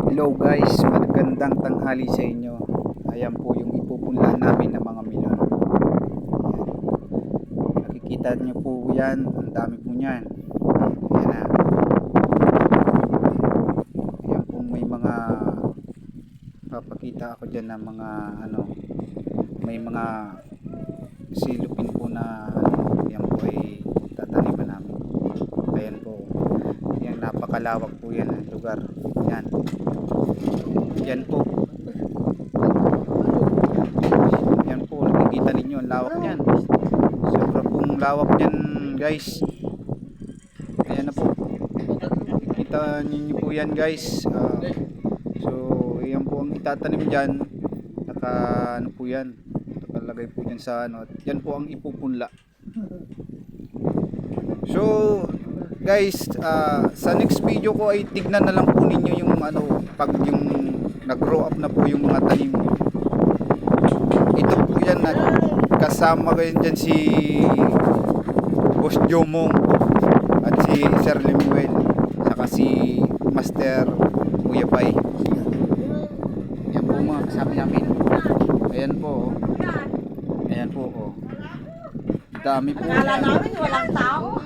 Hello guys, magandang tanghali sa inyo. Ayan po yung ipupunlahan namin ng mga melon. Ayan. Nakikita nyo po yan, ang dami po niyan. Ayan na. Ayan po may mga papakita ako dyan ng mga may mga silupin po na yan po ay tataniman namin. Ayan po. Ayan, napakalawak po yan ang lugar. Ayan. Yan po. Yan po, nakikita ninyo ang lawak niyan. Sobra pong lawak niyan, guys. Ayan na po. Nakikita ninyo po yan, guys. So, yan po ang itatanim diyan. Ano po yan? Nakalagay po diyan sa ano. At yan po ang ipupunla. So, guys, sa next video ko ay tignan na lang po ninyo yung pag yung nag-grow up na po yung mga tanim. Ito po yan, kasama ko yan dyan si Boss Jomong at si Sir Lemuel saka si Master Kuya Bay. Yan po mga kasama namin. Ayan po, oh. Ayan po, oh. Dami po Akala yan. namin walang tao.